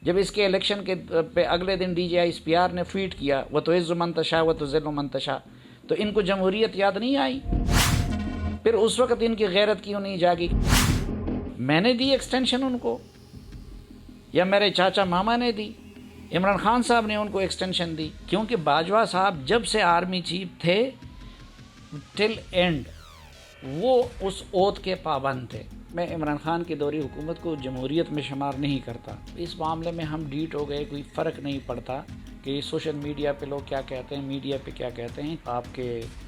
जब इसके इलेक्शन के पे अगले दिन DJI SPR ने ट्वीट किया वो तो इज़्ज़ु मन तशा व तुज़िल्लु मन तशा, तो इनको जमहूरियत याद नहीं आई? फिर उस वक़्त इनकी गैरत क्यों नहीं जागी? मैंने दी एक्सटेंशन उनको या मेरे चाचा मामा ने दी? इमरान खान साहब ने उनको एक्सटेंशन दी, क्योंकि बाजवा साहब जब से आर्मी चीफ थे टिल एंड वो उस ओथ के पाबंद थे। मैं इमरान खान की दौरी हुकूमत को जमहूरियत में शुमार नहीं करता। इस मामले में हम डीट हो गए, कोई फ़र्क नहीं पड़ता कि सोशल मीडिया पे लोग क्या कहते हैं, मीडिया पे क्या कहते हैं। आपके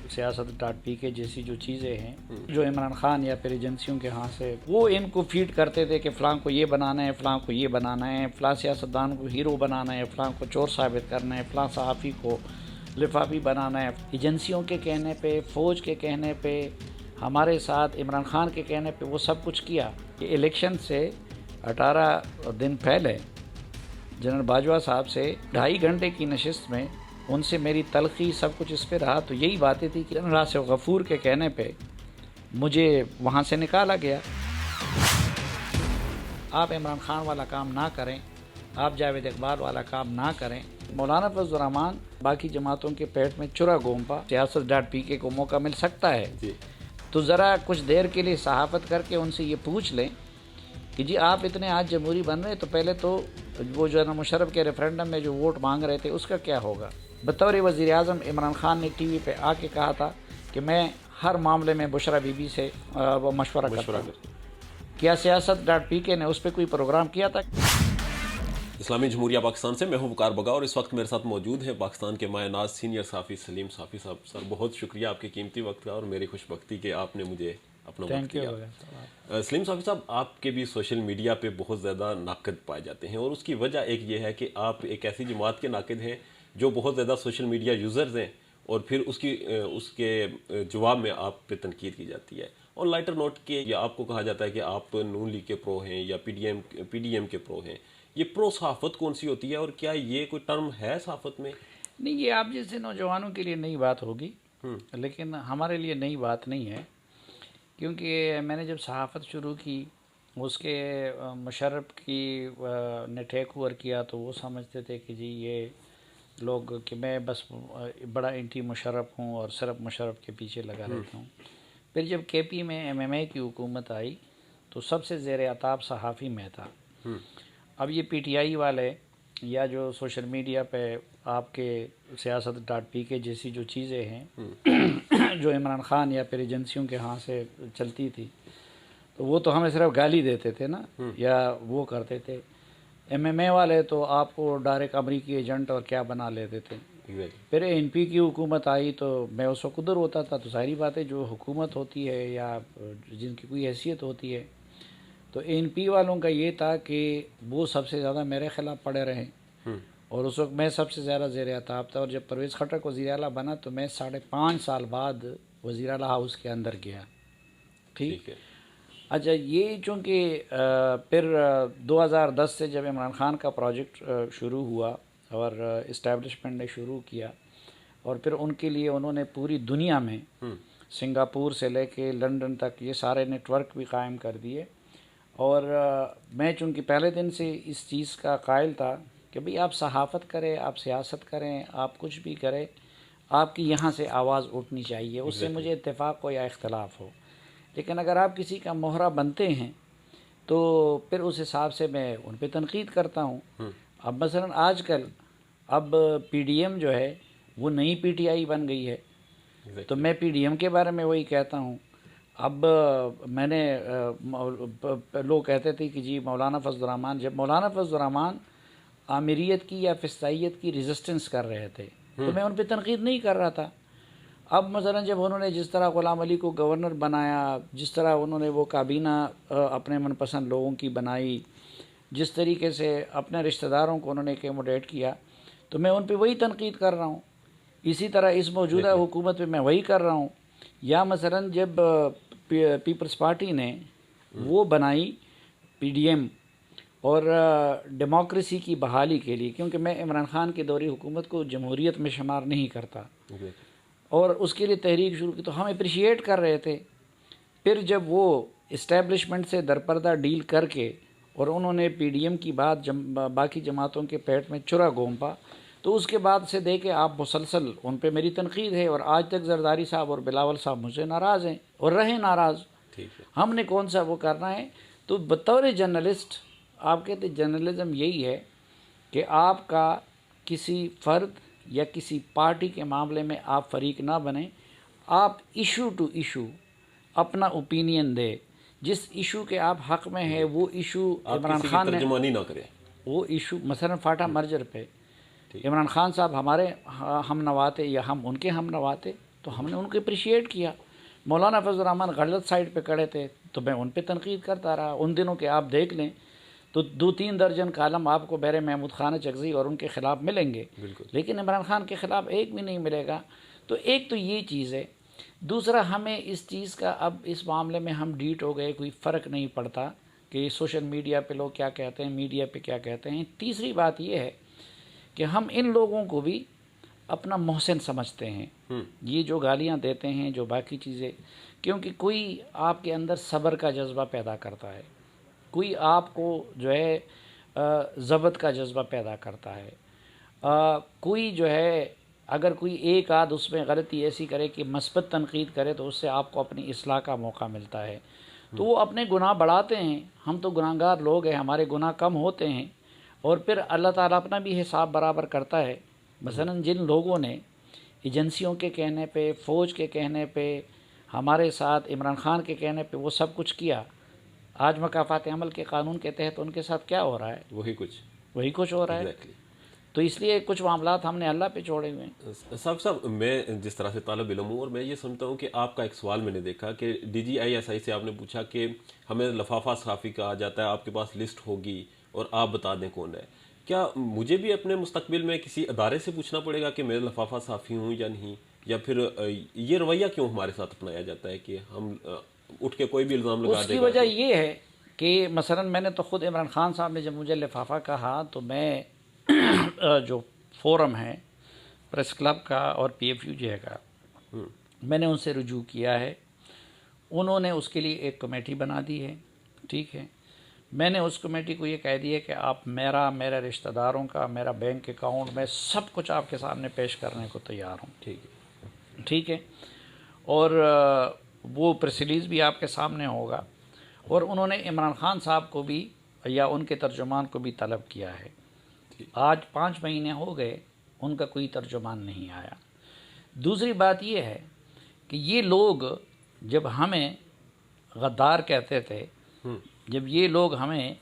siyaasat.pk जैसी जो चीज़ें हैं जो इमरान खान या फिर एजेंसियों के हाथ से वो इनको फीड करते थे कि फ़लाँ को ये बनाना है, फ़लाँ को ये बनाना है, फ़लाँ सियासतदान को हीरो बनाना है, फ़लाँ को चोर साबित करना है, फ़लाँ सहाफ़ी को लिफाफी बनाना है। एजेंसियों के कहने पे, फ़ौज के कहने पे, हमारे साथ इमरान खान के कहने पे वो सब कुछ किया। कि इलेक्शन से 18 दिन पहले जनरल बाजवा साहब से 2.5 घंटे की नशिस्त में उनसे मेरी तलखी सब कुछ इस पे रहा, तो यही बातें थी कि जनरल आसिफ गफूर के कहने पे मुझे वहाँ से निकाला गया। आप इमरान खान वाला काम ना करें, आप जावेद इकबाल वाला काम ना करें। मौलाना फजल रहमान बाकी जमातों के पेट में चुरा गोंपा, siyaasat.pk को मौका मिल सकता है तो ज़रा कुछ देर के लिए सहाफ़त करके उनसे ये पूछ लें कि जी आप इतने आज जमहूरी बन रहे हैं, तो पहले तो वो जो है ना मुशर्रफ के रेफरेंडम में जो वोट मांग रहे थे उसका क्या होगा? बतौर वज़ीर आज़म इमरान खान ने टीवी पे आके कहा था कि मैं हर मामले में बुशरा बीबी से वो मशवरा करता हूं। क्या siyaasat.pk ने उस पर कोई प्रोग्राम किया था? इस्लामी जमहूरिया पाकिस्तान से मैं हूं वकार बगा और इस वक्त मेरे साथ मौजूद हैं पाकिस्तान के मायनाज सीनियर साफ़ी सलीम साफ़ी साहब। सर बहुत शुक्रिया आपके कीमती वक्त का और मेरी खुशबख्ती के आपने मुझे अपना वक्त दिया। सलीम साफ़ी साहब, आपके भी सोशल मीडिया पे बहुत ज़्यादा नाकद पाए जाते हैं और उसकी वजह एक ये है कि आप एक ऐसी जमात के नाकद हैं जो बहुत ज़्यादा सोशल मीडिया यूज़र्स हैं और फिर उसके जवाब में आप पे तनकीद की जाती है। और लाइटर नोट के या आपको कहा जाता है कि आप नून लीग के प्रो हैं या PDM के प्रो हैं। ये प्रो सहाफ़त कौन सी होती है और क्या ये कोई टर्म है सहाफ़त में? नहीं, ये आप जैसे नौजवानों के लिए नई बात होगी, लेकिन हमारे लिए नई बात नहीं है, क्योंकि मैंने जब सहाफ़त शुरू की उसके मुशर्रफ की ने टेक ओवर किया तो वो समझते थे कि जी ये लोग कि मैं बस बड़ा एंटी मुशर्रफ हूँ और सिर्फ मुशर्रफ के पीछे लगा रहता हूँ। फिर जब KP में MMA की हुकूमत आई तो सबसे ज़ेर अताब सहाफ़ी मैं था। अब ये PTI वाले या जो सोशल मीडिया पे आपके siyaasat.pk जैसी जो चीज़ें हैं जो इमरान खान या फिर एजेंसियों के हाथ से चलती थी, तो वो तो हमें सिर्फ गाली देते थे ना, या वो करते थे। MMA वाले तो आपको डायरेक्ट अमरीकी एजेंट और क्या बना लेते थे। फिर NP की हुकूमत आई तो मैं उस वक्त उधर होता था, तो सारी बातें जो हुकूमत होती है या जिनकी कोई हैसियत होती है, तो NP वालों का ये था कि वो सबसे ज़्यादा मेरे ख़िलाफ़ पड़े रहे और उस वक्त मैं सबसे ज़्यादा ज़ेर अताब था। और जब परवेज़ खट्टक वज़ीर आला बना तो मैं 5.5 साल बाद वज़ीर आला हाउस के अंदर गया। ठीक है। अच्छा, ये चूँकि फिर 2010 से जब इमरान खान का प्रोजेक्ट शुरू हुआ और इस्टेब्लिशमेंट ने शुरू किया और फिर उनके लिए उन्होंने पूरी दुनिया में सिंगापुर से लेके लंदन तक ये सारे नेटवर्क भी कायम कर दिए। और मैं चूँकि पहले दिन से इस चीज़ का कायल था कि भाई आप सहाफ़त करें, आप सियासत करें, आप कुछ भी करें, आपकी यहाँ से आवाज़ उठनी चाहिए, उससे मुझे इत्तेफाक हो या इख्तलाफ हो। लेकिन अगर आप किसी का मोहरा बनते हैं तो फिर उस हिसाब से मैं उन पर तनकीद करता हूँ। अब मसलन आजकल अब PDM जो है वो नई PTI बन गई है, तो मैं PDM के बारे में वही कहता हूँ। अब मैंने लोग कहते थे कि जी मौलाना फजल रहमान, जब मौलाना फजल रहमान आमिरियत की या फिस्ताइयत की रेजिस्टेंस कर रहे थे तो मैं उन पर तनकीद नहीं कर रहा था। अब मसलन जब उन्होंने जिस तरह ग़ुलाम अली को गवर्नर बनाया, जिस तरह उन्होंने वो काबीना अपने मनपसंद लोगों की बनाई, जिस तरीके से अपने रिश्तेदारों को उन्होंने एकोमोडेट किया, तो मैं उन पर वही तनकीद कर रहा हूँ। इसी तरह इस मौजूदा हुकूमत में मैं वही कर रहा हूँ। या मसलन जब पीपल्स पार्टी ने वो बनाई PDM और डेमोक्रेसी की बहाली के लिए, क्योंकि मैं इमरान खान की दौरी हुकूमत को जमहूरियत में शुमार नहीं करता, और उसके लिए तहरीक शुरू की तो हम अप्रिशिएट कर रहे थे। फिर जब वो इस्टेब्लिशमेंट से दरपर्दा डील करके और उन्होंने पीडीएम की बात बाकी जमातों के पेट में चुरा घोंपा, तो उसके बाद से देखे आप मुसलसल उन पे मेरी तनकीद है, और आज तक जरदारी साहब और बिलावल साहब मुझसे नाराज़ हैं और रहे नाराज़। हमने कौन सा वो करना है। तो बतौर जर्नलिस्ट आप कहते जर्नलिज़म यही है कि आपका किसी फ़र्द या किसी पार्टी के मामले में आप फरीक ना बने, आप इशू टू इशू अपना ओपिनियन दे। जिस इशू के आप हक़ में है वो इशू इमरान खान ने तर्जुमानी ना करे, वो इशू मसलन फाटा मर्जर पे इमरान खान साहब हमारे हम नवाते या हम उनके हम नवाते, तो हमने उनको अप्रिशिएट किया। मौलाना फजल रहमान गलत साइड पे खड़े थे तो मैं उन पे तनकीद करता रहा। उन दिनों के आप देख लें तो 2-3 दर्जन कालम आपको बैर महमूद खान चगज़ी और उनके ख़िलाफ़ मिलेंगे, लेकिन इमरान खान के ख़िलाफ़ एक भी नहीं मिलेगा। तो एक तो ये चीज़ है। दूसरा, हमें इस चीज़ का अब इस मामले में हम डीट हो गए, कोई फ़र्क नहीं पड़ता कि सोशल मीडिया पे लोग क्या कहते हैं, मीडिया पे क्या कहते हैं। तीसरी बात ये है कि हम इन लोगों को भी अपना मोहसिन समझते हैं। ये जो गालियाँ देते हैं, जो बाकी चीज़ें, क्योंकि कोई आपके अंदर सब्र का जज्बा पैदा करता है, कोई आपको जो है ज़बत का जज्बा पैदा करता है, कोई जो है अगर कोई एक आध उसमें गलती ऐसी करे कि मस्बत तनकीद करे तो उससे आपको अपनी इस्लाह का मौका मिलता है। तो वो अपने गुनाह बढ़ाते हैं। हम तो गुनाहगार लोग हैं, हमारे गुनाह कम होते हैं, और फिर अल्लाह ताला अपना भी हिसाब बराबर करता है। मसलन जिन लोगों ने एजेंसियों के कहने पे, फ़ौज के कहने पे, हमारे साथ इमरान खान के कहने पे वो सब कुछ किया, आज मकाफ़ात अमल के कानून के तहत उनके साथ क्या हो रहा है? वही कुछ हो रहा है। तो इसलिए कुछ मामलात हमने अल्लाह पे छोड़े हुए हैं। साहब मैं जिस तरह से तालिब इल्म हूँ, और मैं ये समझता हूँ कि आपका एक सवाल मैंने देखा कि DGISI से आपने पूछा कि हमें लफाफा सहाफ़ी कहा जाता है, आपके पास लिस्ट होगी और आप बता दें कौन है। क्या मुझे भी अपने मुस्तकबिल में किसी अदारे से पूछना पड़ेगा कि मैं लफाफा सहाफ़ी हूँ या नहीं, या फिर ये रवैया क्यों हमारे साथ अपनाया जाता है कि हम उठ के कोई भी इल्ज़ाम लगा देगा? उसकी वजह ये है कि मसलन मैंने तो ख़ुद इमरान खान साहब ने जब मुझे लिफाफा कहा तो मैं जो फोरम है प्रेस क्लब का और PFUJ का, मैंने उनसे रुजू किया है। उन्होंने उसके लिए एक कमेटी बना दी है, ठीक है। मैंने उस कमेटी को ये कह दिया कि आप मेरे रिश्तेदारों का, मेरा बैंक अकाउंट, मैं सब कुछ आपके सामने पेश करने को तैयार हूँ, ठीक है। और वो प्रेस रिलीज़ भी आपके सामने होगा। और उन्होंने इमरान खान साहब को भी या उनके तर्जुमान को भी तलब किया है। आज 5 महीने हो गए, उनका कोई तर्जुमान नहीं आया। दूसरी बात ये है कि ये लोग जब हमें गद्दार कहते थे, जब ये लोग हमें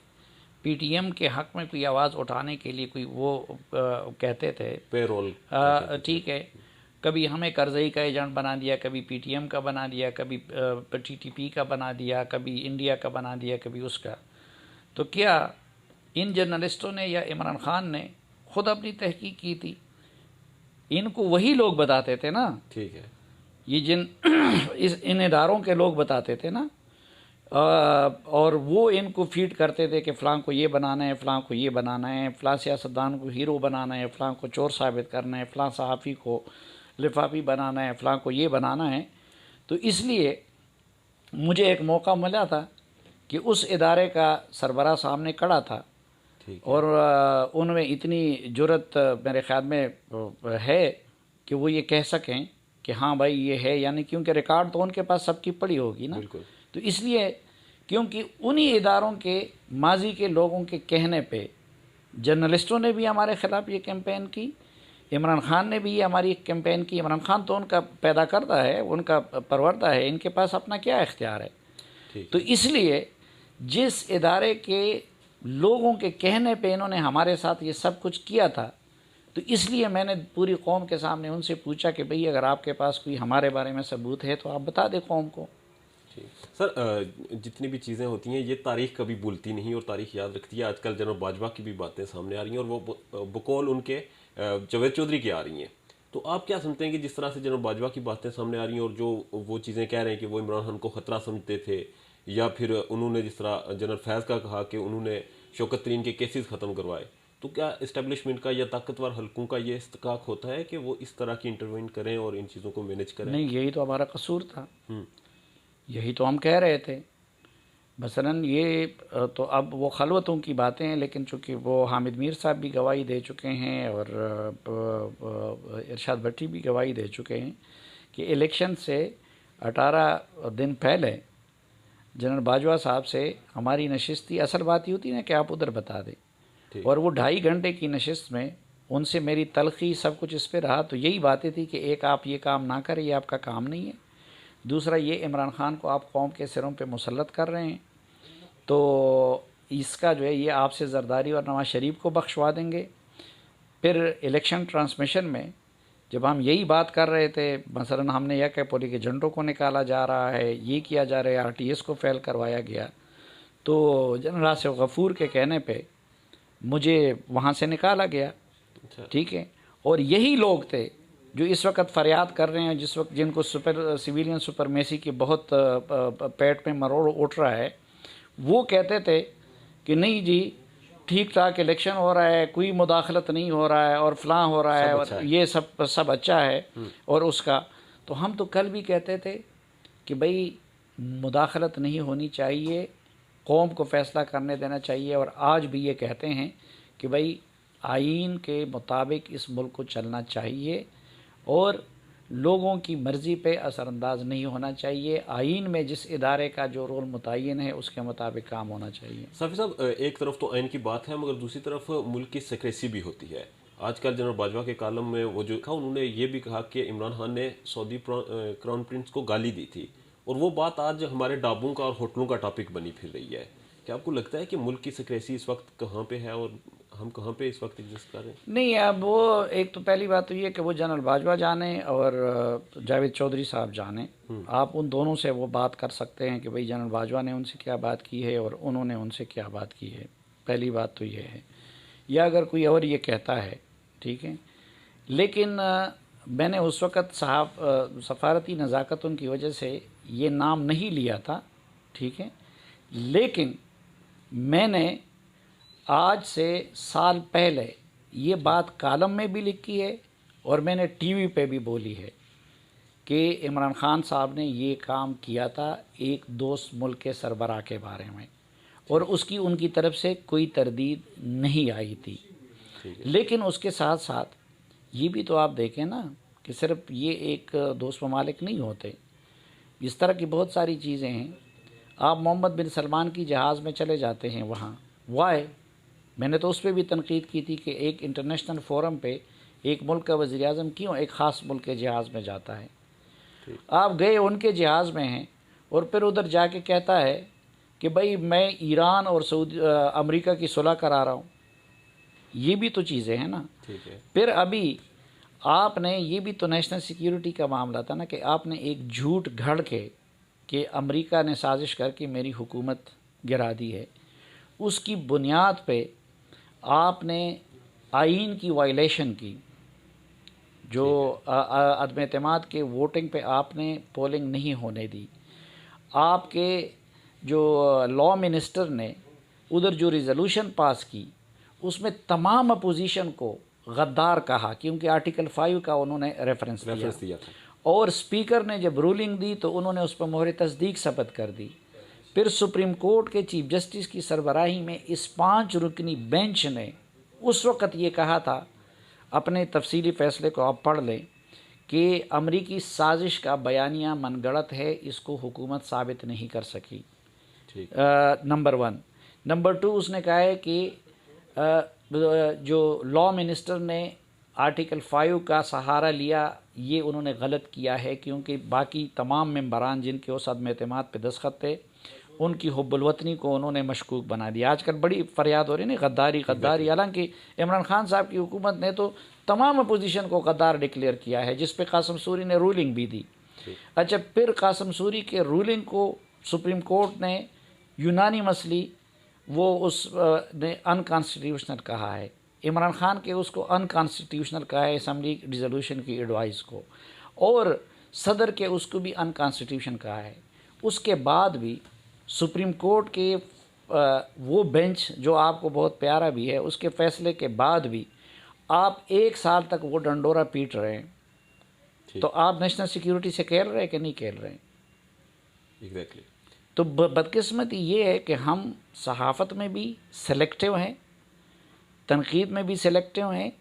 PTM के हक़ में कोई आवाज़ उठाने के लिए कोई वो कहते थे, पेरोल, ठीक है, कभी हमें करज़ई का एजेंट बना दिया, कभी PTM का बना दिया, कभी TTP का बना दिया, कभी इंडिया का बना दिया, कभी उसका। तो क्या इन जर्नलिस्टों ने या इमरान खान ने ख़ुद अपनी तहकीक की थी? इनको वही लोग बताते थे ना, ठीक है, ये इन इदारों के लोग बताते थे ना, और वो इनको फीड करते थे कि फ़लाँ को ये बनाना है, फ़लाँ को ये बनाना है, फ़लाँ सियासतदान को हीरो बनाना है, फ़लाँ को चोर साबित करना है, फ़लाँ सहाफ़ी को लिफाफी बनाना है, फ़लाँ को ये बनाना है। तो इसलिए मुझे एक मौका मिला था कि उस इदारे का सरबराह सामने खड़ा था, और उनमें इतनी जुर्रत मेरे ख्याल में है कि वो ये कह सकें कि हाँ भाई ये है, यानी क्योंकि रिकॉर्ड तो उनके पास सबकी पड़ी होगी ना। तो इसलिए क्योंकि उन्हीं इदारों के माजी के लोगों के कहने पे जर्नलिस्टों ने भी हमारे ख़िलाफ़ ये कैंपेन की, इमरान खान ने भी हमारी कैंपेन की। इमरान खान तो उनका पैदा करता है, उनका परवरदा है, इनके पास अपना क्या इख्तियार है। तो इसलिए जिस इदारे के लोगों के कहने पे इन्होंने हमारे साथ ये सब कुछ किया था, तो इसलिए मैंने पूरी कौम के सामने उनसे पूछा कि भाई अगर आपके पास कोई हमारे बारे में सबूत है तो आप बता दें कौम को। सर, जितनी भी चीज़ें होती हैं ये तारीख़ कभी भूलती नहीं और तारीख़ याद रखती है। आजकल जनरल बाजवा की भी बातें सामने आ रही हैं और वो बकौल उनके जावेद चौधरी की आ रही हैं। तो आप क्या समझते हैं कि जिस तरह से जनरल बाजवा की बातें सामने आ रही हैं और जो वो चीज़ें कह रहे हैं कि वो इमरान खान को ख़तरा समझते थे, या फिर उन्होंने जिस तरह जनरल फैज़ का कहा कि उन्होंने शौकत तरीन के केसेस ख़त्म करवाए, तो क्या इस्टेब्लिशमेंट का या ताकतवर हलकों का ये इस्तिकाक होता है कि वो इस तरह की इंटरवेंट करें और इन चीज़ों को मैनेज करें? नहीं, यही तो हमारा कसूर था, यही तो हम कह रहे थे मसलन ये तो अब वो खलवतों की बातें हैं, लेकिन चूँकि वो हामिद मीर साहब भी गवाही दे चुके हैं और इरशाद भट्टी भी गवाही दे चुके हैं कि इलेक्शन से 18 दिन पहले जनरल बाजवा साहब से हमारी नशिस्त थी। असल बात ये होती है ना कि आप उधर बता दें, और वो 2.5 घंटे की नशिस्त में उनसे मेरी तलखी सब कुछ इस पे रहा। तो यही बातें थी कि एक, आप ये काम ना करें, ये आपका काम नहीं है। दूसरा, ये इमरान खान को आप कौम के सिरों पे मुसल्लत कर रहे हैं, तो इसका जो है ये आपसे जरदारी और नवाज शरीफ को बख्शवा देंगे। फिर इलेक्शन ट्रांसमिशन में जब हम यही बात कर रहे थे, मसलन हमने यह कहा पोलिंग एजेंटों को निकाला जा रहा है, ये किया जा रहा है, आरटीएस को फेल करवाया गया, तो जनरल आसिफ गफूर के कहने पे मुझे वहाँ से निकाला गया। ठीक है, और यही लोग थे जो इस वक्त फरियाद कर रहे हैं, जिस वक्त जिनको सिविलियन सुपरमेसी की बहुत पेट में मरोड़ उठ रहा है, वो कहते थे कि नहीं जी ठीक ठाक इलेक्शन हो रहा है, कोई मुदाखलत नहीं हो रहा है और फलां हो रहा है, और ये सब अच्छा है। और उसका तो हम तो कल भी कहते थे कि भाई मुदाखलत नहीं होनी चाहिए, कौम को फ़ैसला करने देना चाहिए, और आज भी ये कहते हैं कि भाई आइन के मुताबिक इस मुल्क को चलना चाहिए और लोगों की मर्ज़ी पे असरअंदाज नहीं होना चाहिए। आइन में जिस इदारे का जो रोल मुतय्यन है उसके मुताबिक काम होना चाहिए। साफ़ी साहब, एक तरफ तो आइन की बात है, मगर दूसरी तरफ मुल्क की सिक्रेसी भी होती है। आजकल जनरल बाजवा के कालम में वो जो कहा, उन्होंने ये भी कहा कि इमरान खान ने सऊदी क्राउन प्रिंस को गाली दी थी, और वो बात आज हमारे ढाबों का और होटलों का टॉपिक बनी फिर रही है। क्या आपको लगता है कि मुल्क की सिक्रेसी इस वक्त कहाँ पे है और हम कहाँ पे इस वक्त एग्जिस्ट कर रहे हैं? नहीं, अब वो एक तो पहली बात तो ये कि वो जनरल बाजवा जाने और जावेद चौधरी साहब जाने, आप उन दोनों से वो बात कर सकते हैं कि भाई जनरल बाजवा ने उनसे क्या बात की है और उन्होंने उनसे क्या बात की है। पहली बात तो ये है, या अगर कोई और ये कहता है, ठीक है। लेकिन मैंने उस वक़्त सफारती नज़ाकतों की वजह से ये नाम नहीं लिया था, ठीक है। लेकिन मैंने आज से साल पहले ये बात कालम में भी लिखी है और मैंने टीवी पे भी बोली है कि इमरान खान साहब ने ये काम किया था एक दोस्त मुल्क के सरबराह के बारे में, और उसकी उनकी तरफ से कोई तरदीद नहीं आई थी। लेकिन उसके साथ साथ ये भी तो आप देखें ना कि सिर्फ ये एक दोस्त ममालिक नहीं होते, इस तरह की बहुत सारी चीज़ें हैं। आप मोहम्मद बिन सलमान की जहाज़ में चले जाते हैं, वहाँ वाई, मैंने तो उस पर भी तनकीद की थी कि एक इंटरनेशनल फोरम पे एक मुल्क का वज़ीर आज़म क्यों एक ख़ास मुल्क के जहाज़ में जाता है। आप गए उनके जहाज़ में हैं और फिर उधर जाके कहता है कि भाई मैं ईरान और अमेरिका की सुलह करा रहा हूँ। ये भी तो चीज़ें हैं ना। फिर अभी आपने ये भी तो नेशनल सिक्योरिटी का मामला था ना कि आपने एक झूठ घड़ के कि अमेरिका ने साजिश करके मेरी हुकूमत गिरा दी है, उसकी बुनियाद पे आपने आइन की वायलेशन की, जो अदम एतमाद के वोटिंग पे आपने पोलिंग नहीं होने दी। आपके जो लॉ मिनिस्टर ने उधर जो रिजोल्यूशन पास की उसमें तमाम अपोजिशन को गद्दार कहा, क्योंकि आर्टिकल 5 का उन्होंने रेफरेंस दिया था। और स्पीकर ने जब रूलिंग दी तो उन्होंने उस पर मोहर तस्दीक सब्त कर दी। फिर सुप्रीम कोर्ट के चीफ जस्टिस की सरबराही में इस 5 रुकनी बेंच ने उस वक़्त ये कहा था, अपने तफसीली फ़ैसले को आप पढ़ लें, कि अमरीकी साजिश का बयानिया मनगढ़ंत है, इसको हुकूमत साबित नहीं कर सकी। नंबर 1। नंबर 2, उसने कहा है कि जो लॉ मिनिस्टर ने आर्टिकल 5 का सहारा लिया ये उन्होंने गलत किया है, क्योंकि बाकी तमाम मेंबरान जिनके उस अदम एतमाद पे दस्तखत थे उनकी हुब्बुल वतनी को उन्होंने मशकूक बना दिया। आजकल बड़ी फरियाद हो रही है ना, गद्दारी। हालांकि इमरान खान साहब की हुकूमत ने तो तमाम अपोजिशन को गद्दार डिक्लेयर किया है, जिस पे कासिम सूरी ने रूलिंग भी दी। अच्छा, फिर कासिम सूरी के रूलिंग को सुप्रीम कोर्ट ने यूनानिमसली वो उस ने अनकॉन्स्टिट्यूशनल कहा है। इमरान खान के उसको अनकॉन्स्टिट्यूशनल कहा है, असम्बली रिजोल्यूशन की एडवाइस को, और सदर के उसको भी अनकॉन्स्टिट्यूशन कहा है। उसके बाद भी सुप्रीम कोर्ट के वो बेंच जो आपको बहुत प्यारा भी है, उसके फैसले के बाद भी आप 1 साल तक वो डंडोरा पीट रहे हैं, तो आप नेशनल सिक्योरिटी से खेल रहे हैं कि नहीं खेल रहे हैं? एग्जैक्टली। तो बदकिस्मती ये है कि हम सहाफ़त में भी सेलेक्टिव हैं, तनकीद में भी सेलेक्टिव हैं।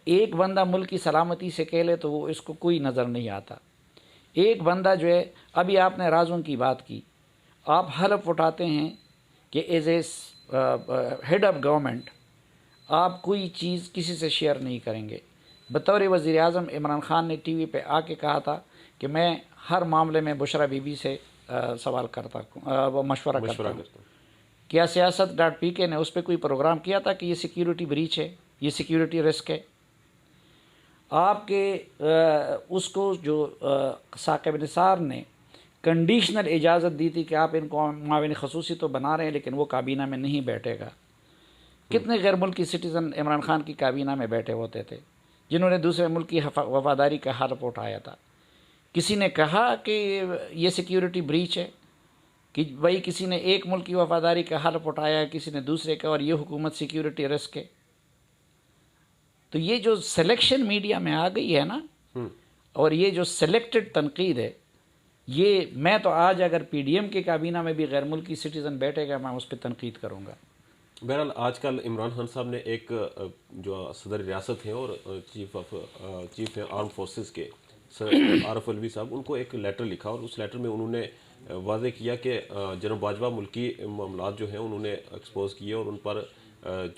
एक बंदा मुल्क की सलामती से कह ले तो वो इसको कोई नज़र नहीं आता। एक बंदा जो है, अभी आपने राज़ों की बात की, आप हलफ उठाते हैं कि as a head of government आप कोई चीज़ किसी से शेयर नहीं करेंगे। बतौर वज़ीर आज़म इमरान ख़ान ने टीवी पे आके कहा था कि मैं हर मामले में बुशरा बीबी से सवाल करता वो मशवरा करता हूँ। क्या siyaasat.pk ने उस पर कोई प्रोग्राम किया था कि ये सिक्योरिटी ब्रीच है, ये सिक्योरिटी रिस्क है? आपके उसको जो साकिब निसार ने कंडीशनल इजाज़त दी थी कि आप इनको माविन खसूसी तो बना रहे हैं लेकिन वो काबीना में नहीं बैठेगा। कितने गैर मुल्की सिटीज़न इमरान ख़ान की काबीना में बैठे होते थे जिन्होंने दूसरे मुल्क की वफादारी का हलफ उठाया था? किसी ने कहा कि ये सिक्योरिटी ब्रीच है कि भाई किसी ने एक मुल्क की वफादारी का हलफ उठाया है, किसी ने दूसरे का, और ये हुकूमत सिक्योरिटी रिस्क है? तो ये जो सिलेक्शन मीडिया में आ गई है ना, और ये जो सिलेक्टेड तनकीद है, ये मैं तो आज अगर पीडीएम के काबीना में भी गैर मुल्की सिटीज़न बैठेगा मैं उस पर तनकीद करूँगा। बहरहाल आजकल इमरान खान साहब ने एक जो सदर रियासत हैं और चीफ हैं आर्म फोर्सेस के सर आरफ अलवी साहब, उनको एक लेटर लिखा और उस लेटर में उन्होंने वाज़े किया कि जनरल बाजवा मुल्की मामलात जो हैं उन्होंने एक्सपोज किए और उन पर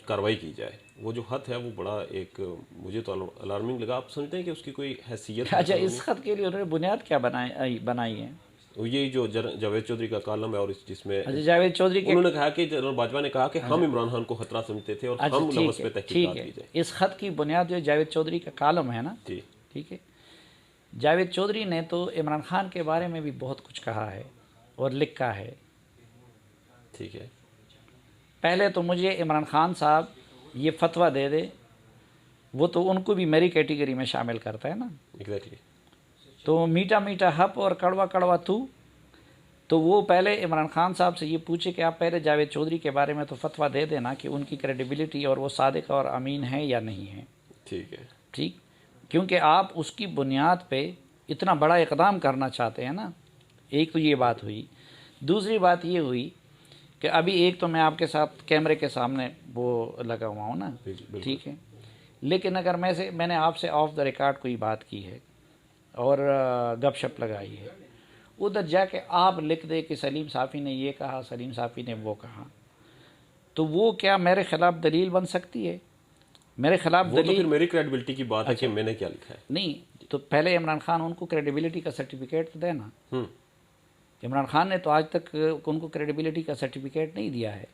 कार्रवाई की जाए। वो जो खत है वो बड़ा एक मुझे तो अलार्मिंग लगा। आप समझते हैं कि उसकी कोई हैसियत? अच्छा, इस खत के लिए उन्होंने बुनियाद क्या बनाई है? ये जो जावेद चौधरी का कॉलम है और जिसमें जावेद चौधरी के उन्होंने कहा कि जनरल बाजवा ने कहा कि हम इमरान खान को खतरा समझते थे और हम लफ्ज़ पे तहकीकात की जाए। इस खत की बुनियाद जो जावेद चौधरी का कॉलम है ना, जी ठीक है, जावेद चौधरी ने तो इमरान खान के बारे में भी बहुत कुछ कहा है और लिखा है। ठीक है, पहले तो मुझे इमरान खान साहब ये फतवा दे दे, वो तो उनको भी मेरी कैटेगरी में शामिल करता है ना। एग्जैक्टली। तो मीठा मीठा हप और कड़वा कड़वा तू, तो वो पहले इमरान खान साहब से ये पूछे कि आप पहले जावेद चौधरी के बारे में तो फतवा दे देना कि उनकी क्रेडिबिलिटी और वो सादिक और अमीन है या नहीं है। ठीक है, ठीक, क्योंकि आप उसकी बुनियाद पे इतना बड़ा इक़दाम करना चाहते हैं ना। एक तो ये बात हुई। दूसरी बात ये हुई कि अभी एक तो मैं आपके साथ कैमरे के सामने वो लगा हुआ हूँ ना, ठीक है, लेकिन अगर मैंने आपसे ऑफ द रिकॉर्ड कोई बात की है और गपशप लगाई है, उधर जाके आप लिख दे कि सलीम साफ़ी ने ये कहा, सलीम साफ़ी ने वो कहा, तो वो क्या मेरे ख़िलाफ़ दलील बन सकती है? मेरे ख़िलाफ़ दलील तो फिर मेरी क्रेडिबिलिटी की बात है कि मैंने क्या लिखा है। नहीं, तो पहले इमरान खान उनको क्रेडिबिलिटी का सर्टिफिकेट तो देना। इमरान खान ने तो आज तक उनको क्रेडिबिलिटी का सर्टिफिकेट नहीं दिया है।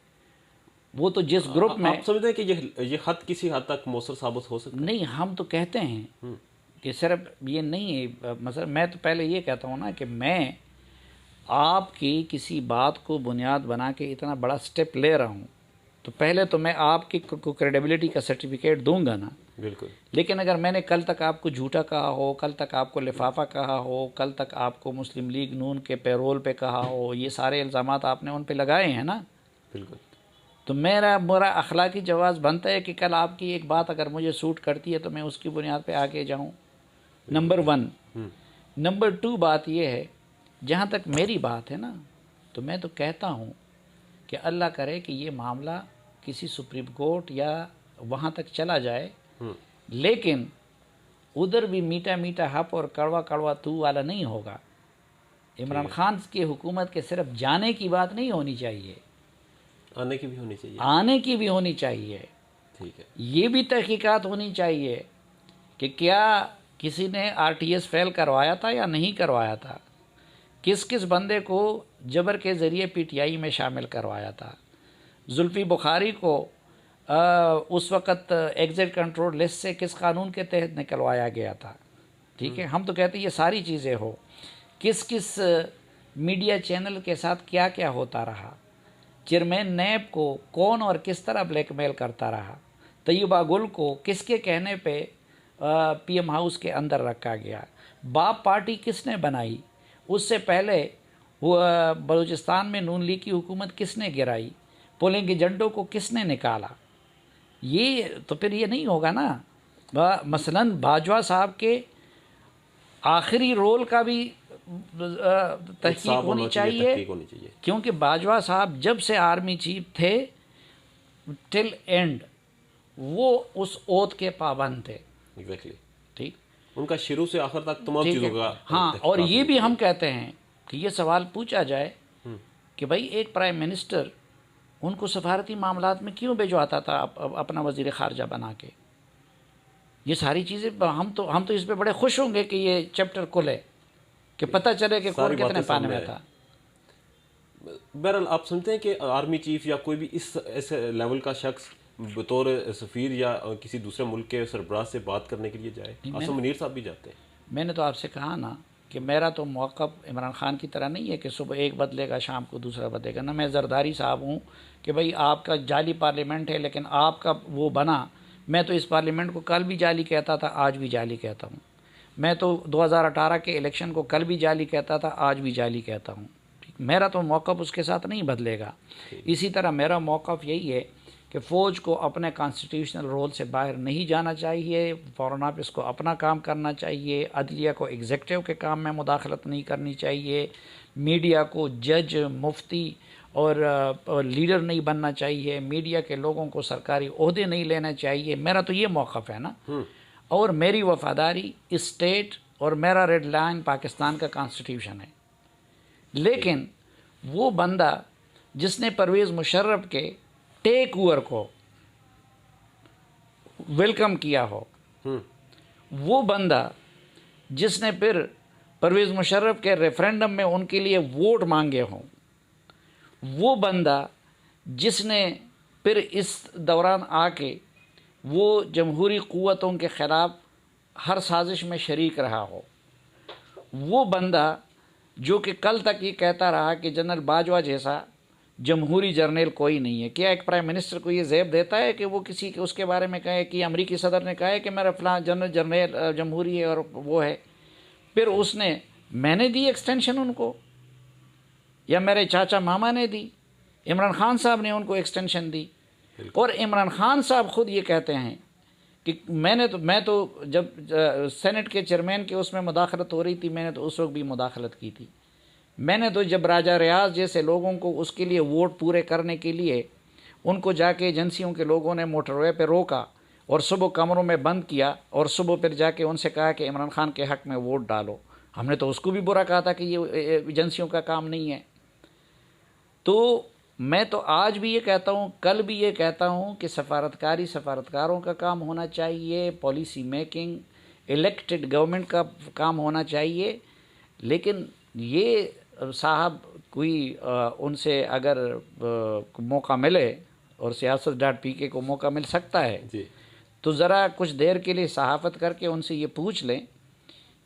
वो तो जिस ग्रुप में आप समझते हैं कि ये खत किसी हद तक मौसर साबित हो सकता है? नहीं, हम तो कहते हैं कि सिर्फ ये नहीं है। मतलब मैं तो पहले ये कहता हूँ ना कि मैं आपकी किसी बात को बुनियाद बना के इतना बड़ा स्टेप ले रहा हूँ, तो पहले तो मैं आपकी को क्रेडिबिलिटी का सर्टिफिकेट दूंगा ना। बिल्कुल। लेकिन अगर मैंने कल तक आपको झूठा कहा हो, कल तक आपको लिफाफा कहा हो, कल तक आपको मुस्लिम लीग नून के पैरोल पे कहा हो, ये सारे इल्ज़ामात आपने उन पे लगाए हैं ना। बिल्कुल। तो मेरा अखलाकी जवाज़ बनता है कि कल आपकी एक बात अगर मुझे सूट करती है तो मैं उसकी बुनियाद पे आगे जाऊँ। नंबर 1। नंबर 2 बात यह है, जहाँ तक मेरी बात है ना, तो मैं तो कहता हूँ कि अल्लाह करे कि ये मामला किसी सुप्रीम कोर्ट या वहाँ तक चला जाए, लेकिन उधर भी मीठा मीठा हप और कड़वा कड़वा तू वाला नहीं होगा। इमरान खान की हुकूमत के सिर्फ जाने की बात नहीं होनी चाहिए, आने की भी होनी चाहिए। आने की भी होनी चाहिए। ठीक है। ये भी तहकीकात होनी चाहिए कि क्या किसी ने आरटीएस फेल करवाया था या नहीं करवाया था, किस किस बंदे को जबर के ज़रिए पीटीआई में शामिल करवाया था, जुल्फ़ी बुखारी को उस वक़्त एग्ज़िट कंट्रोल लिस्ट से किस कानून के तहत निकलवाया गया था। ठीक है, हम तो कहते हैं ये सारी चीज़ें हो, किस किस मीडिया चैनल के साथ क्या क्या होता रहा, चेयरमैन नैब को कौन और किस तरह ब्लैकमेल करता रहा, तैयबा गुल को किसके कहने पे पीएम हाउस के अंदर रखा गया, बाप पार्टी किसने बनाई, उससे पहले वो बलूचिस्तान में नून लीग की हुकूमत किसने गिराई, पोलिंग एजेंटों को किसने निकाला। ये तो फिर ये नहीं होगा ना। मसलन बाजवा साहब के आखिरी रोल का भी तहकीक होनी चाहिए, क्योंकि बाजवा साहब जब से आर्मी चीफ थे टिल एंड वो उस ओथ के पाबंद थे। एग्जैक्टली ठीक, उनका शुरू से आखिर तक तमाम चीज़ों का हाँ। और ये भी हम कहते हैं कि ये सवाल पूछा जाए कि भाई एक प्राइम मिनिस्टर उनको सफारती मामलात में क्यों भिजवाता था अपना वजीर खारजा बना के। ये सारी चीज़ें हम तो इस पे बड़े खुश होंगे कि ये चैप्टर खुले, कि पता चले कि कौन कितने पाने में था। बहरहाल आप समझते हैं कि आर्मी चीफ या कोई भी इस ऐसे लेवल का शख्स बतौर सफ़ीर या किसी दूसरे मुल्क के सरबराह से बात करने के लिए जाए? आसम मुनीर साहब भी जाते हैं। मैंने तो आपसे कहा ना कि मेरा तो मौक़िफ़ इमरान खान की तरह नहीं है कि सुबह एक बदलेगा शाम को दूसरा बदलेगा ना। मैं जरदारी साहब हूँ कि भाई आपका जाली पार्लियामेंट है, लेकिन आपका वो बना। मैं तो इस पार्लियामेंट को कल भी जाली कहता था, आज भी जाली कहता हूँ। मैं तो 2018 के इलेक्शन को कल भी जाली कहता था, आज भी जाली कहता हूँ। ठीक, मेरा तो मौक़िफ़ उसके साथ नहीं बदलेगा। इसी तरह मेरा मौक़िफ़ यही है कि फ़ौज को अपने कॉन्स्टिट्यूशनल रोल से बाहर नहीं जाना चाहिए, फॉरेन ऑफिस को अपना काम करना चाहिए, अदलिया को एग्जेक्टिव के काम में मुदाखलत नहीं करनी चाहिए, मीडिया को जज, मुफ्ती और लीडर नहीं बनना चाहिए, मीडिया के लोगों को सरकारी ओहदे नहीं लेना चाहिए। मेरा तो ये मौक़िफ़ है ना। और मेरी वफ़ादारी स्टेट और मेरा रेड लाइन पाकिस्तान का कॉन्स्टिट्यूशन है। लेकिन वो बंदा जिसने परवेज़ मुशर्रफ के टेक ओवर को वेलकम किया हो, वो बंदा जिसने फिर परवेज़ मुशर्रफ के रेफरेंडम में उनके लिए वोट मांगे हों, वो बंदा जिसने फिर इस दौरान आके वो जमहूरी क़ुव्वतों के ख़िलाफ़ हर साजिश में शरीक रहा हो, वो बंदा जो कि कल तक ये कहता रहा कि जनरल बाजवा जैसा जमहूरी जर्नल कोई नहीं है। क्या एक प्राइम मिनिस्टर को ये ज़ेब देता है कि वो किसी के उसके बारे में कहे कि अमरीकी सदर ने कहा है कि मेरा फ़लाँ जर्नल जमहूरी है और वो है, फिर उसने मैंने दी एक्सटेंशन उनको, या मेरे चाचा मामा ने दी, इमरान खान साहब ने उनको एक्सटेंशन दी। और इमरान खान साहब ख़ुद ये कहते हैं कि मैं तो जब सेनेट के चेयरमैन के उसमें मुदाखलत हो रही थी, मैंने तो उस वक्त भी मुदाखलत की थी। मैंने तो जब राजा रियाज जैसे लोगों को उसके लिए वोट पूरे करने के लिए उनको जाके एजेंसियों के लोगों ने मोटरवे पे रोका और सुबह कमरों में बंद किया और सुबह फिर जाके उनसे कहा कि इमरान खान के हक़ में वोट डालो, हमने तो उसको भी बुरा कहा था कि ये एजेंसियों का काम नहीं है। तो मैं तो आज भी ये कहता हूँ, कल भी ये कहता हूँ कि सफारतकारों का काम होना चाहिए, पॉलिसी मेकिंग इलेक्टेड गवर्नमेंट का काम होना चाहिए। लेकिन ये साहब कोई उनसे अगर मौका मिले और siyaset.pk को मौका मिल सकता है जी, तो ज़रा कुछ देर के लिए सहाफ़त करके उनसे ये पूछ लें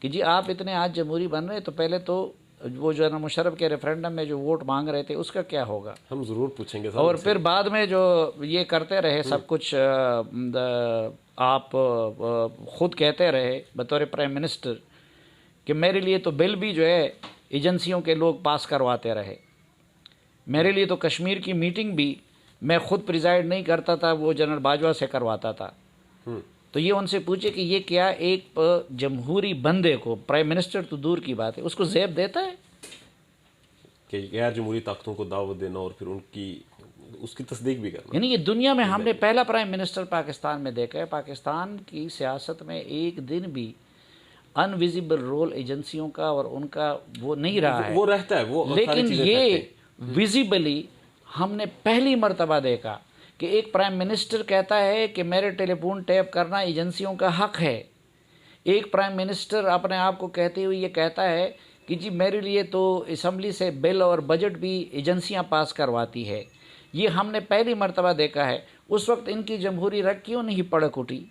कि जी आप इतने आज जमहूरी बन रहे, तो पहले तो वो जो है ना मुशर्रफ के रेफरेंडम में जो वोट मांग रहे थे उसका क्या होगा, हम ज़रूर पूछेंगे। और फिर बाद में जो ये करते रहे सब कुछ आप ख़ुद कहते रहे बतौर प्राइम मिनिस्टर कि मेरे लिए तो बिल भी जो है एजेंसियों के लोग पास करवाते रहे, मेरे लिए तो कश्मीर की मीटिंग भी मैं ख़ुद प्रिजाइड नहीं करता था, वो जनरल बाजवा से करवाता था। तो ये उनसे पूछे कि ये क्या एक जमहूरी बंदे को, प्राइम मिनिस्टर तो दूर की बात है, उसको ज़ेब देता है कि गैर जमहूरी ताकतों को दावत देना और फिर उसकी तस्दीक भी करना। यानी ये दुनिया में हमने पहला प्राइम मिनिस्टर पाकिस्तान में देखा है। पाकिस्तान की सियासत में एक दिन भी अनविजिबल रोल एजेंसियों का और उनका वो नहीं रहा है, वो रहता है वो, लेकिन ये विजिबली हमने पहली मर्तबा देखा कि एक प्राइम मिनिस्टर कहता है कि मेरे टेलीफोन टैप करना एजेंसियों का हक है। एक प्राइम मिनिस्टर अपने आप को कहते हुए ये कहता है कि जी मेरे लिए तो असम्बली से बिल और बजट भी एजेंसियां पास करवाती है। ये हमने पहली मर्तबा देखा है। उस वक्त इनकी जमहूरी रग क्यों नहीं पड़क उठी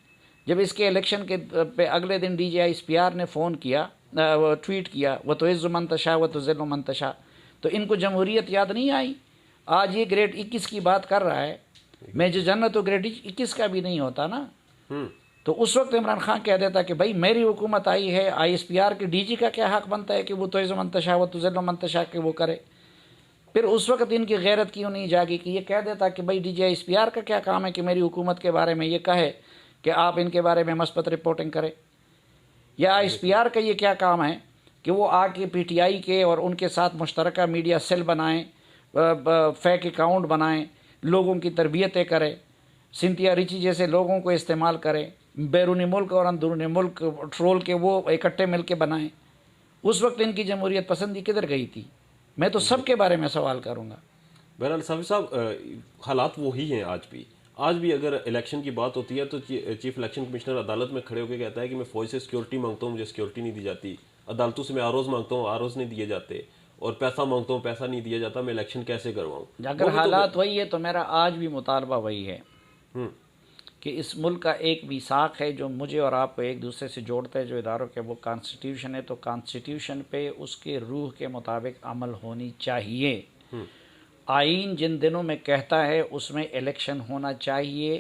जब इसके इलेक्शन के पे अगले दिन DGI ने फ़ोन किया, ट्वीट किया, व तो इज़्ज़ु मन तशा व तो ज़िल्लु मन तशा, तो इनको जमहूरियत याद नहीं आई। आज ये ग्रेड 21 की बात कर रहा है, मैं जो जन्नत तो ग्रेड 21 का भी नहीं होता ना। तो उस वक्त इमरान खान कह देता कि भाई मेरी हुकूमत आई है, ISPR के DG का क्या हक़ बनता है कि वो तो इज़्ज़ु मन तशा व तो ज़िल्लु मन तशा के वो करे। फिर उस वक्त इनकी गैरत क्यों नहीं जागी कि ये कह देता कि भाई DGI का क्या काम है कि मेरी हुकूमत के बारे में ये कहे कि आप इनके बारे में मस्बत रिपोर्टिंग करें, या ISPR का ये क्या काम है कि वो आके पीटीआई के और उनके साथ मुश्तरका मीडिया सेल बनाएं, फेक अकाउंट बनाएं, लोगों की तरबियतें करें, सिंथिया रिची जैसे लोगों को इस्तेमाल करें, बैरूनी मुल्क और अंदरूनी मुल्क ट्रोल के वो इकट्ठे मिल के बनाएं। उस वक्त इनकी जमहूरियत पसंदी किधर गई थी? मैं तो सबके बारे में सवाल करूँगा। बहरहाल साफी साहब, हालात वो ही हैं आज भी अगर इलेक्शन की बात होती है तो चीफ इलेक्शन कमिश्नर अदालत में खड़े होकर कहता है कि मैं फौज से सिक्योरिटी मांगता हूँ, मुझे सिक्योरिटी नहीं दी जाती। अदालतों से मैं आरोज मांगता हूँ, आरोज नहीं दिए जाते। और पैसा मांगता हूँ, पैसा नहीं दिया जाता। मैं इलेक्शन कैसे करवाऊँ? अगर हालात वही है तो मेरा आज भी मुतालबा वही है कि इस मुल्क का एक मीसाक है जो मुझे और आपको एक दूसरे से जोड़ता है, जो इदारों के, वो कॉन्स्टिट्यूशन है। तो कॉन्स्टिट्यूशन पे उसके रूह के मुताबिक अमल होनी चाहिए। आइन जिन दिनों में कहता है उसमें इलेक्शन होना चाहिए।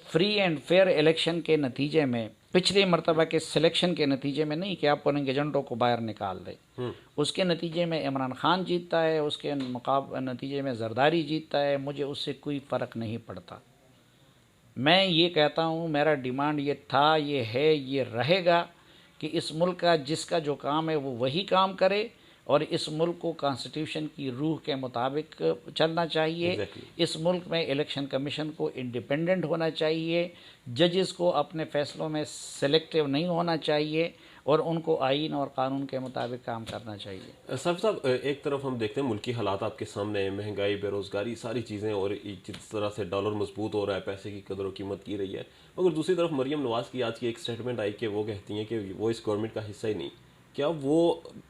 फ्री एंड फेयर इलेक्शन के नतीजे में, पिछले मरतबा के सिलेक्शन के नतीजे में नहीं कि आप पोलिंग एजेंटों को बाहर निकाल दें, उसके नतीजे में इमरान खान जीतता है, उसके नतीजे में जरदारी जीतता है, मुझे उससे कोई फ़र्क नहीं पड़ता। मैं ये कहता हूँ, मेरा डिमांड ये था, ये है, ये रहेगा कि इस मुल्क का जिसका जो काम है वो वही काम करे और इस मुल्क को कॉन्स्टिट्यूशन की रूह के मुताबिक चलना चाहिए। इस मुल्क में इलेक्शन कमीशन को इंडिपेंडेंट होना चाहिए, जजेस को अपने फ़ैसलों में सेलेक्टिव नहीं होना चाहिए और उनको आइन और कानून के मुताबिक काम करना चाहिए। साहब, एक तरफ हम देखते हैं मुल्की हालात आपके सामने हैं, महंगाई, बेरोज़गारी, सारी चीज़ें, और जिस तरह से डॉलर मजबूत हो रहा है, पैसे की कदर व कीमत की रही है। मगर दूसरी तरफ मरीम नवाज़ की आज की एक स्टेटमेंट आई कि वो कहती हैं कि वो इस गवर्नमेंट का हिस्सा ही नहीं। क्या वो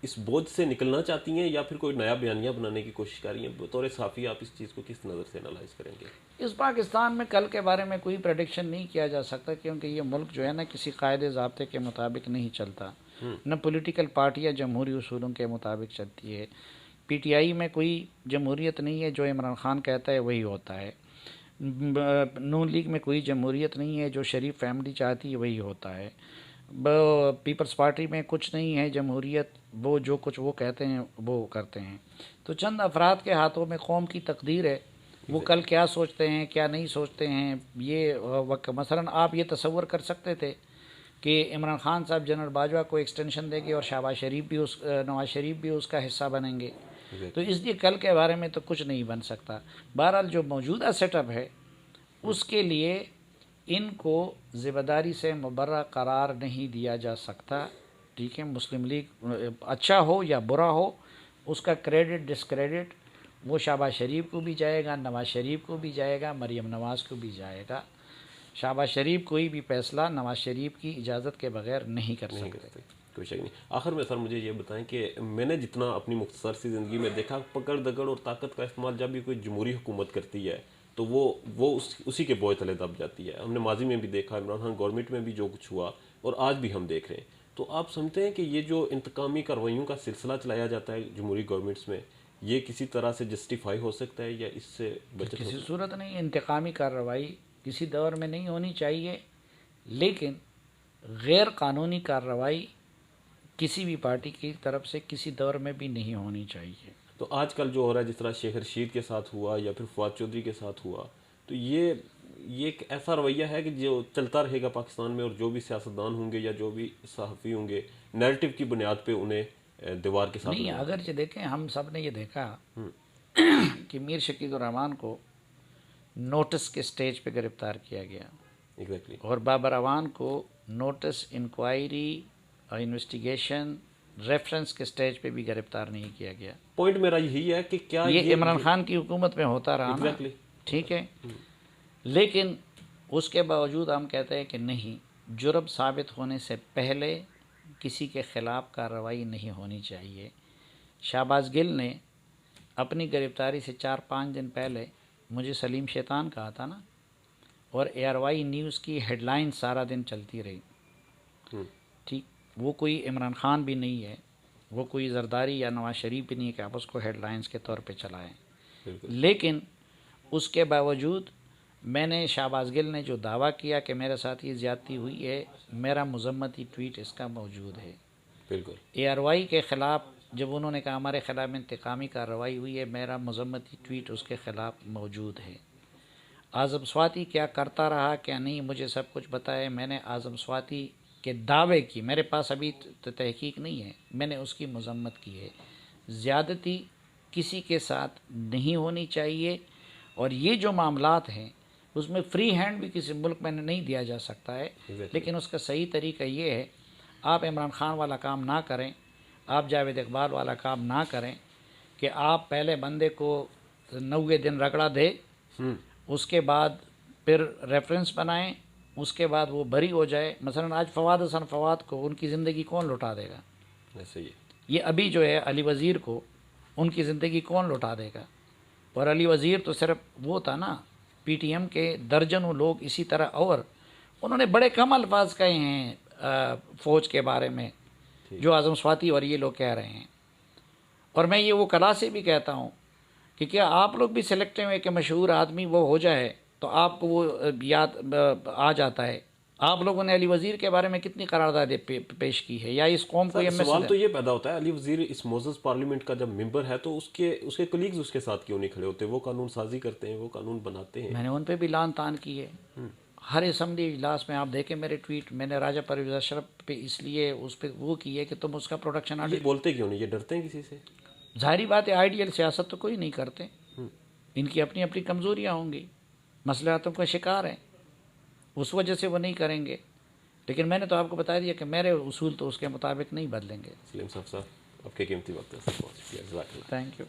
इस बोझ से निकलना चाहती हैं या फिर कोई नया बयानिया बनाने की कोशिश कर रही हैं? बतौर साफ़ी आप इस चीज़ को किस नज़र से एनालाइज करेंगे? इस पाकिस्तान में कल के बारे में कोई प्रेडिक्शन नहीं किया जा सकता, क्योंकि ये मुल्क जो है ना किसी कायदे ज़ाब्ते के मुताबिक नहीं चलता, न पॉलिटिकल पार्टियाँ जमहूरी उसूलों के मुताबिक चलती है। पीटीआई में कोई जमहूरियत नहीं है, जो इमरान खान कहता है वही होता है। नून लीग में कोई जमहूरियत नहीं है, जो शरीफ फैमिली चाहती है वही होता है। पीपल्स पार्टी में कुछ नहीं है जमहूरियत, वो जो कुछ वो कहते हैं वो करते हैं। तो चंद अफराद के हाथों में कौम की तकदीर है, वो कल क्या सोचते हैं क्या नहीं सोचते हैं ये वक्त। मसलन आप ये तसव्वुर कर सकते थे कि इमरान खान साहब जनरल बाजवा को एक्सटेंशन देंगे और नवाज शरीफ भी उसका हिस्सा बनेंगे। तो इसलिए कल के बारे में तो कुछ नहीं बन सकता। बहरहाल जो मौजूदा सेटअप है उसके लिए इनको ज़िम्मेदारी से मुबर्रा करार नहीं दिया जा सकता। ठीक है, मुस्लिम लीग अच्छा हो या बुरा हो, उसका क्रेडिट डिस्क्रेडिट वो शहबाज शरीफ को भी जाएगा, नवाज शरीफ को भी जाएगा, मरीम नवाज़ को भी जाएगा। शहबाज शरीफ कोई भी फैसला नवाज शरीफ की इजाज़त के बगैर नहीं कर सकते। कोई शक नहीं। आखिर में सर मुझे ये बताएं कि मैंने जितना अपनी मुख्तसर सी ज़िंदगी में देखा, पकड़ दगड़ और ताकत का इस्तेमाल जब भी कोई जमहूरी हुकूमत करती है तो वो उसी के बोझ तले दब जाती है। हमने माजी में भी देखा, इमरान खान गवर्नमेंट में भी जो कुछ हुआ और आज भी हम देख रहे हैं। तो आप समझते हैं कि ये जो इंतकामी कार्रवाइयों का सिलसिला चलाया जाता है जमहूरी गवर्नमेंट्स में, ये किसी तरह से जस्टिफाई हो सकता है या इससे बचत? किसी सूरत नहीं, इंतकामी कार्रवाई किसी दौर में नहीं होनी चाहिए, लेकिन गैर कानूनी कार्रवाई किसी भी पार्टी की तरफ से किसी दौर में भी नहीं होनी चाहिए। तो आजकल जो हो रहा है, जिस तरह शेख रशीद के साथ हुआ या फिर फवाद चौधरी के साथ हुआ, तो ये एक ऐसा रवैया है कि जो चलता रहेगा पाकिस्तान में, और जो भी सियासतदान होंगे या जो भी सहाफ़ी होंगे नैरेटिव की बुनियाद पे उन्हें दीवार के साथ नहीं। अगर जो देखें, हम सब ने ये देखा कि मीर शकील रहमान को नोटिस के स्टेज पे गिरफ्तार किया गया। एग्जैक्टली। और बाबर अवान को नोटिस, इंक्वायरी और इन्वेस्टिगेशन, रेफरेंस के स्टेज पे भी गिरफ्तार नहीं किया गया। पॉइंट मेरा यही है कि क्या ये इमरान खान की हुकूमत में होता रहा ना, ठीक है, लेकिन उसके बावजूद हम कहते हैं कि नहीं, जुर्म साबित होने से पहले किसी के ख़िलाफ़ कार्रवाई नहीं होनी चाहिए। शहबाज गिल ने अपनी गिरफ़्तारी से 4-5 दिन पहले मुझे सलीम शैतान कहा था ना, और ARY न्यूज़ की हेडलाइन सारा दिन चलती रही। ठीक, वो कोई इमरान खान भी नहीं है, वो कोई जरदारी या नवाज शरीफ भी नहीं है कि आप उसको हेडलाइंस के तौर पे चलाएं। लेकिन उसके बावजूद मैंने, शहबाज गिल ने जो दावा किया कि मेरे साथ ये ज़्यादती हुई है, मेरा मजम्मती ट्वीट इसका मौजूद है। बिल्कुल। ARY के ख़िलाफ़ जब उन्होंने कहा हमारे ख़िलाफ़ इंतकामी कार्रवाई हुई है, मेरा मजम्मती ट्वीट उसके ख़िलाफ़ मौजूद है। आज़म स्वाति क्या करता रहा क्या नहीं, मुझे सब कुछ पता है। मैंने आज़म स्वाति के दावे की, मेरे पास अभी तहकीक नहीं है, मैंने उसकी मजम्मत की है। ज़्यादती किसी के साथ नहीं होनी चाहिए, और ये जो मामलात हैं उसमें फ्री हैंड भी किसी मुल्क में नहीं दिया जा सकता है। लेकिन उसका सही तरीका ये है, आप इमरान खान वाला काम ना करें, आप जावेद इकबाल वाला काम ना करें कि आप पहले बंदे को 90 दिन रगड़ा दे, उसके बाद फिर रेफरेंस बनाएं, उसके बाद वो बरी हो जाए। मसलन आज फवाद हसन फवाद को उनकी ज़िंदगी कौन लौटा देगा? ऐसे ही ये अभी जो है अली वज़ीर को उनकी ज़िंदगी कौन लौटा देगा? और अली वज़ीर तो सिर्फ वो था ना, पीटीएम के दर्जनों लोग इसी तरह, और उन्होंने बड़े कम अल्फाज कहे हैं फ़ौज के बारे में जो आज़म स्वाति और ये लोग कह रहे हैं। और मैं ये वो कला से भी कहता हूँ कि क्या आप लोग भी सिलेक्ट हुए कि मशहूर आदमी वो हो जाए तो आपको वो याद आ जाता है। आप लोगों ने अली वज़ीर के बारे में कितनी करारदादें पेश की है, या इस कौम को ये सवाल तो ये पैदा होता है, अली वज़ीर इस मोअज़्ज़ज़ पार्लियामेंट का जब मेंबर है तो उसके कलीग्स उसके साथ क्यों नहीं खड़े होते? वो कानून साजी करते हैं, वो कानून बनाते हैं। मैंने उन पर भी लान तान की है। हर असम्बली इजलास में आप देखें मेरे ट्वीट, मैंने राजा परवेज़ अशरफ पे इसलिए उस पर वो की है कि तुम उसका प्रोडक्शन ये बोलते क्यों नहीं? ये डरते हैं किसी से? ज़ाहिरी बात है, आइडियल सियासत तो कोई नहीं करते, इनकी अपनी अपनी कमज़ोरियाँ होंगी, मसलातों का शिकार हैं, उस वजह से वो नहीं करेंगे। लेकिन मैंने तो आपको बता दिया कि मेरे उसूल तो उसके मुताबिक नहीं बदलेंगे। सलीम साहब आपके कीमती वक्त है, बहुत शुक्रिया। Thank you.